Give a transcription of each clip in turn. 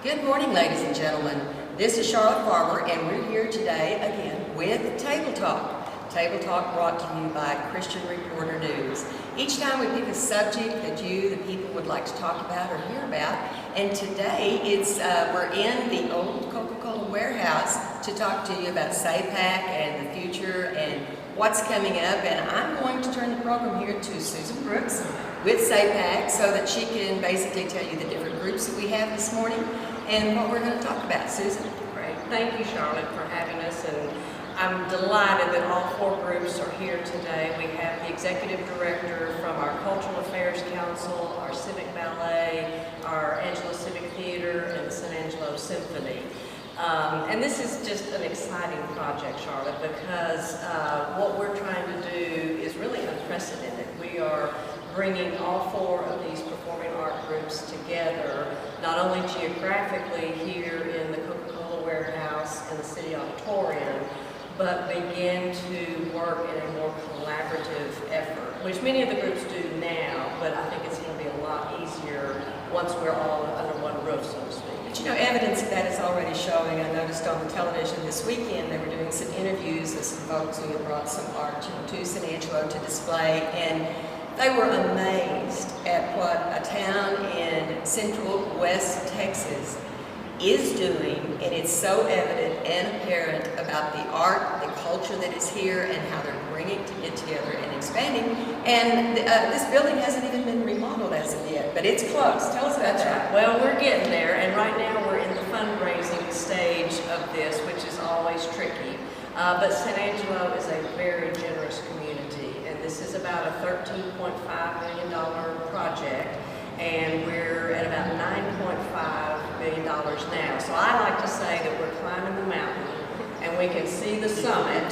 Good morning, ladies and gentlemen. This is Charlotte Farmer, and we're here today again with Table Talk. Table Talk brought to you by Christian Reporter News. Each time we pick a subject that you, the people, would like to talk about or hear about. And today we're in the old Coca-Cola warehouse to talk to you about PAC and the future and what's coming up. And I'm going to turn the program here to Susan Brooks with PAC so that she can basically tell you the different groups that we have this morning and what we're going to talk about. Susan? Great. Thank you, Charlotte, for having us. And I'm delighted that all four groups are here today. We have the executive director from our Cultural Affairs Council, our Civic Ballet, our Angelo Civic Theater, and the San Angelo Symphony. And this is just an exciting project, Charlotte, because what we're trying to do is really unprecedented. We are bringing all four of these performing art groups together, not only geographically here in the Coca-Cola warehouse and the City Auditorium, but begin to work in a more collaborative effort, which many of the groups do now, but I think it's going to be a lot easier once we're all under one roof, so to speak. But you know, evidence of that is already showing. I noticed on the television this weekend they were doing some interviews with some folks who had brought some art to San Angelo to display, and they were amazed at what a town in central West Texas is doing, and it's so evident and apparent about the art, the culture that is here, and how they're bringing it together and expanding. And this building hasn't even been remodeled as of yet, but it's close. Tell us about that. Well, we're getting there, and right now we're in the fundraising stage of this, which is always tricky. But San Angelo is a very generous community, and this is about a $13.5 million project. And we're at about $9.5 million now. So I like to say that we're climbing the mountain and we can see the summit,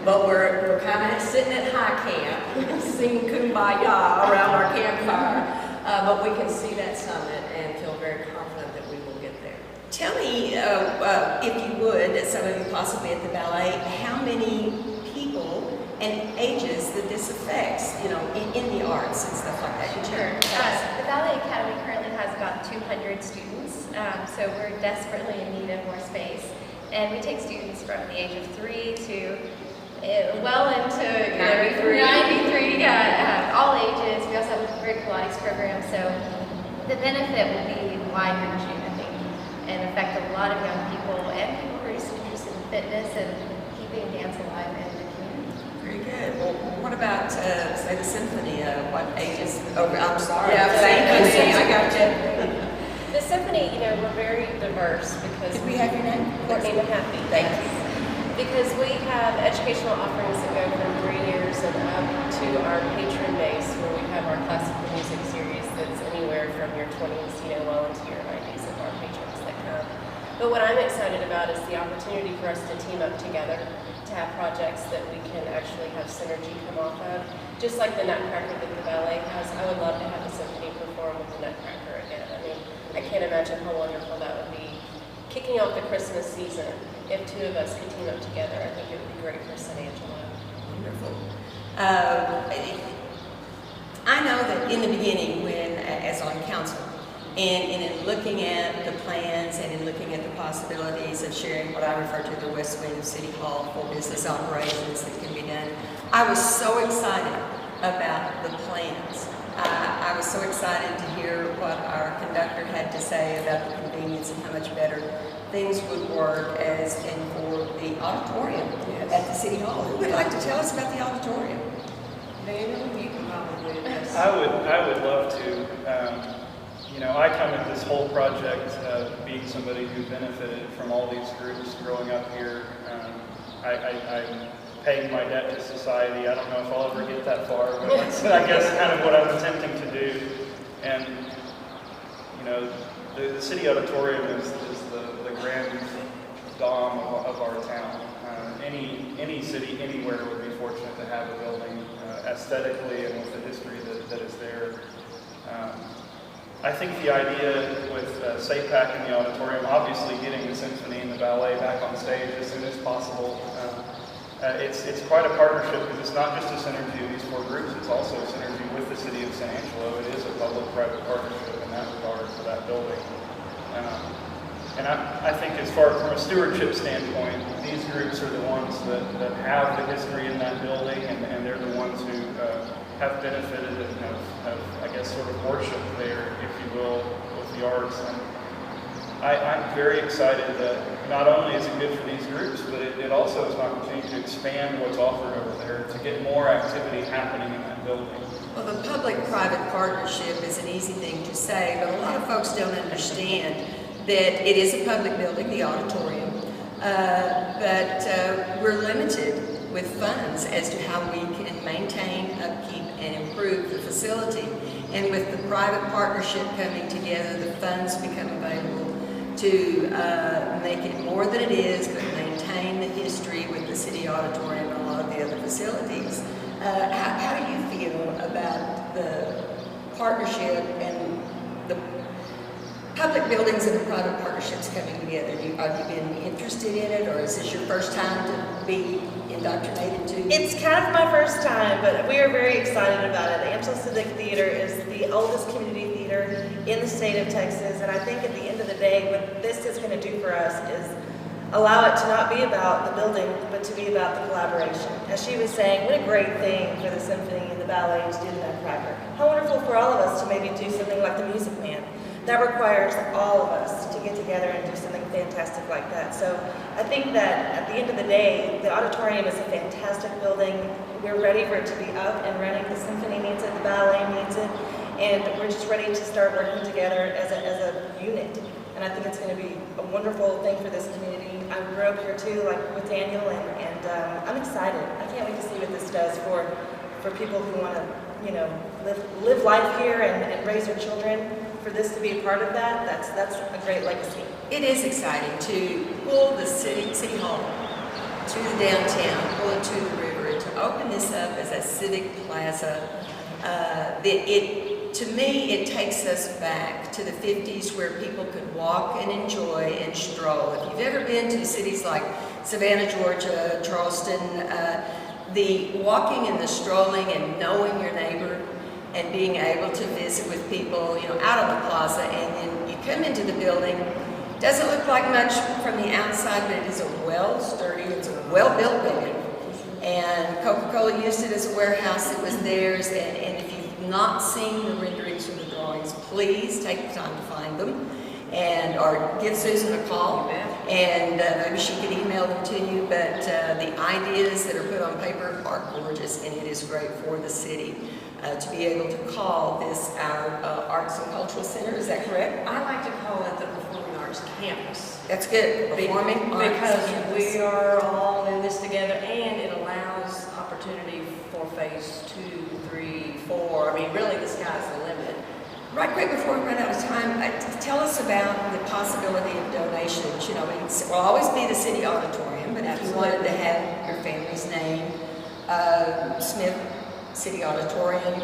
but we're kind of sitting at high camp, singing Kumbaya around our campfire, but we can see that summit and feel very confident that we will get there. Tell me, if you would, some of you possibly at the ballet, how many people and ages that this affects, you know, in the arts and stuff like that. Sure. The Ballet Academy currently has about 200 students, so we're desperately in need of more space. And we take students from the age of 3 to well into 93, all ages. We also have a great Pilates program, so the benefit will be wide-ranging, I think, and affect a lot of young people and people who are just interested in fitness and keeping dance alive in the community. Very good. Well, what about, say, the symphony? What ages? Oh, I'm sorry. Yeah, thank you. I got you. The symphony, you know, we're very diverse because Could we have your name? Courtney Mahaffey. Thank you. Because we have educational offerings that go from 3 years and up to our patron base, where we have our classical music series that's anywhere from your 20s, you know, well into your 90s of our patrons that come. But what I'm excited about is the opportunity for us to team up together, to have projects that we can actually have synergy come off of. Just like the Nutcracker that the ballet has, I would love to have the symphony perform with the Nutcracker again. I mean, I can't imagine how wonderful that would be. Kicking off the Christmas season, if two of us could team up together, I think it would be great for San Angelo. Wonderful. I know that in the beginning, when, as on council, and in looking at the plans and in looking at the possibilities of sharing what I refer to the West Wing of City Hall for business operations that can be done, I was so excited about the plans. I was so excited to hear what our conductor had to say about the convenience and how much better things would work as and for the auditorium at the City Hall. Who would like to tell us about the auditorium? Daniel, you can probably address. I would love to. You know, I come at this whole project being somebody who benefited from all these groups growing up here. I'm paying my debt to society. I don't know if I'll ever get that far, but that's, I guess, kind of what I'm attempting to do. And, you know, the City Auditorium is the grand dome of our town. Any city, anywhere would be fortunate to have a building aesthetically and with the history that is there. I think the idea with PAC in the auditorium, obviously getting the symphony and the ballet back on stage as soon as possible. It's quite a partnership because it's not just a synergy of these four groups, it's also a synergy with the City of San Angelo. It is a public-private partnership in that regard for that building. And I think as far from a stewardship standpoint, these groups are the ones that have the history in that building, and they're the ones who have benefited and have, I guess, sort of worshiped there, if you will, with the arts. And I'm very excited that not only is it good for these groups, but it also is an opportunity to expand what's offered over there, to get more activity happening in that building. Well, the public-private partnership is an easy thing to say, but a lot of folks don't understand that it is a public building, the auditorium, but we're limited with funds as to how we can maintain, upkeep, and improve the facility. And with the private partnership coming together, the funds become available to make it more than it is, but maintain the history with the city auditorium and a lot of the other facilities. How do you feel about the partnership and the public buildings and the private partnerships coming together? Have you been interested in it, or is this your first time to be indoctrinated to? It's kind of my first time, but we are very excited about it. The Amsel Civic Theater is the oldest community theater in the state of Texas, and I think at the end of the day, what this is going to do for us is allow it to not be about the building, but to be about the collaboration. As she was saying, what a great thing for the symphony and the ballet to do the Nutcracker. How wonderful for all of us to maybe do something like the Music Man. That requires all of us to get together and do something fantastic like that. So I think that at the end of the day, the auditorium is a fantastic building. We're ready for it to be up and running. The symphony needs it, the ballet needs it, and we're just ready to start working together as a unit. And I think it's going to be a wonderful thing for this community. I grew up here too, like with Daniel, and I'm excited. I can't wait to see what this does for people who want to, live life here and raise their children. For this to be a part of that, that's a great legacy. It is exciting to pull the city hall to the downtown, pull it to the river, and to open this up as a civic plaza. To me, it takes us back to the 50s, where people could walk and enjoy and stroll. If you've ever been to cities like Savannah, Georgia, Charleston, the walking and the strolling and knowing your neighbor and being able to visit with people, out on the plaza, and then you come into the building. Doesn't look like much from the outside, but it is it's a well-built building. And Coca-Cola used it as a warehouse. It was theirs, and if you've not seen the renderings or the drawings, please take the time to find them, or give Susan a call, and maybe she could email them to you. But the ideas that are put on paper are gorgeous, and it is great for the city to be able to call this our Arts and Cultural Center. Is that correct? I like to call it the Performing Arts Campus. That's good. Performing Arts Because Campus. we are all in this together, and it allows opportunity for phase 2, 3, 4. I mean, really, the sky's the limit. Right quick before we run out of time, tell us about the possibility of donations. It will always be the city auditorium, but if you wanted to have your family's name, Smith City Auditorium,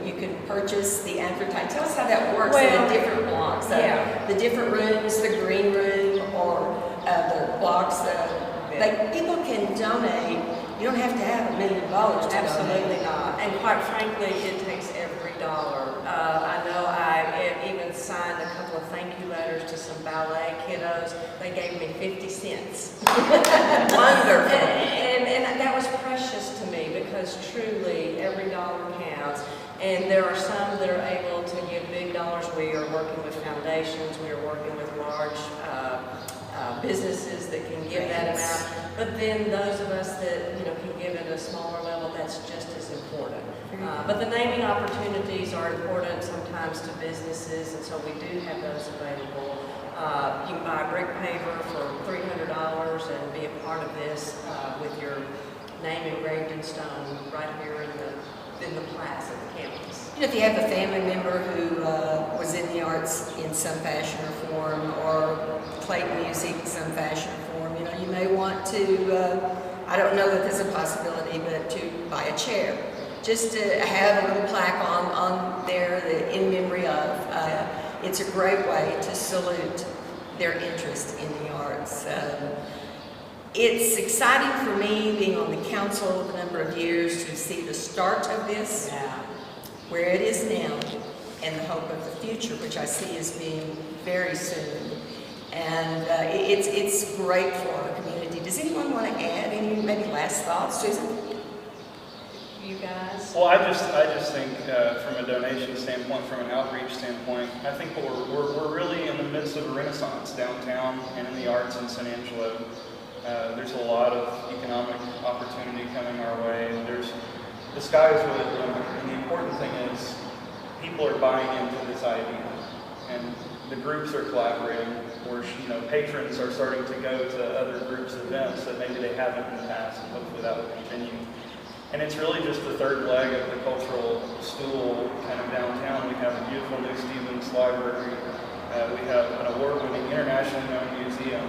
you can purchase the advertising. Tell us how that works in the different blocks. The different rooms, the green room, or the blocks. People can donate. You don't have to have $1 million to donate. Absolutely not. And quite frankly, it takes every dollar. I know I even signed a couple of thank you letters to some ballet kiddos. They gave me 50 cents. Wonderful. And that was precious to me, because truly every dollar counts. And there are some that are able to give big dollars. We are working with foundations. We are working with large businesses that can give that amount. But then those of us that can give at a smaller level, that's just as important. But the naming opportunities are important sometimes to businesses, and so we do have those available. You can buy a brick paver for $300 and be a part of this with your name engraved in stone right here in the plaza at the campus. If you have a family member who was in the arts in some fashion or form, or played music in some fashion or form, you may want to, I don't know that there's a possibility, but to buy a chair. Just to have a little plaque on there that in memory of. It's a great way to salute their interest in the arts. It's exciting for me, being on the council a number of years, to see the start of this, where it is now, and the hope of the future, which I see as being very soon. And it's great for our community. Does anyone want to add any maybe last thoughts, Susan? You guys? Well, I just think from a donation standpoint, from an outreach standpoint, I think we're really in the midst of a renaissance downtown and in the arts in San Angelo. There's a lot of economic opportunity coming our way. The sky is really the limit, and the important thing is people are buying into this idea, and the groups are collaborating. Or patrons are starting to go to other groups' events that maybe they haven't in the past, and hopefully that will continue. And it's really just the third leg of the cultural stool kind of downtown. We have a beautiful new Stevens Library. We have an award-winning, internationally known museum.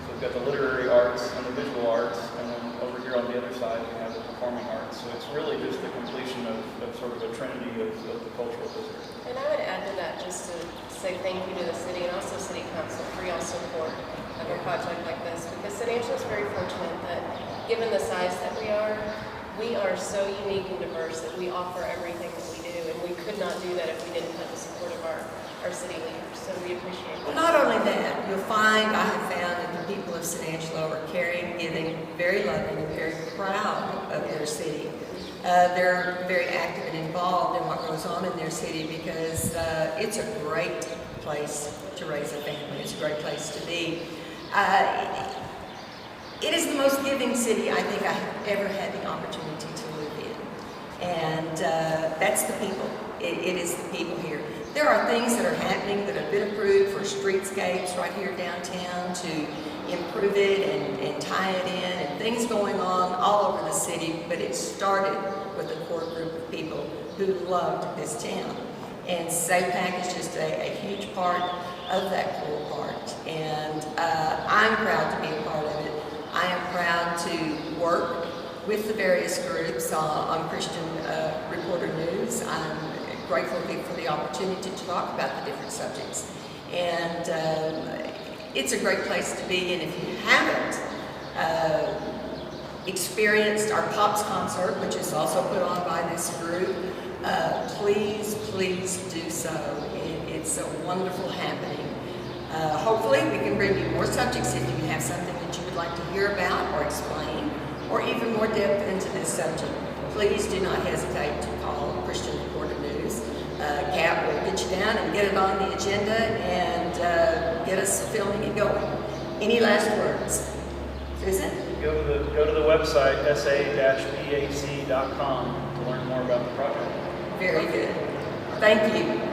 So we've got the literary arts and the visual arts, and then over here on the other side we have the performing arts. So it's really just the completion of sort of a trinity of the cultural district. And I would add to that just to say thank you to the city and also City Council for y'all's support of a project like this, because San Angelo is very fortunate that given the size that we are so unique and diverse that we offer everything that we do, and we could not do that if we didn't have the support of our city leaders, so we appreciate Well, that. not only that, you'll find, I have found that the people of San Angelo are caring, giving, very loving, and very proud of their city. They're very active and involved in what goes on in their city because it's a great place to raise a family. It's a great place to be. It is the most giving city I think I have ever had the opportunity to live in. And that's the people. It is the people here. There are things that are happening that have been approved for streetscapes right here downtown to improve it and tie it in, and things going on all over the city, but it started with a core group of people who loved this town. And PAC is just a huge part of that core part. And I'm proud to be a part of it. I am proud to work with the various groups on Christian Reporter News. I'm grateful for the opportunity to talk about the different subjects. And it's a great place to be, and if you haven't experienced our Pops concert, which is also put on by this group, please do so. It's a wonderful happening. Hopefully we can bring you more subjects if you have something that you would like to hear about or explain, or even more depth into this subject. Please do not hesitate to call Christian Reporter News. Kat will get you down and get it on the agenda and get us filming and going. Any last words? Susan? Go to the website sa-pac.com to learn more about the project. Very good. Thank you.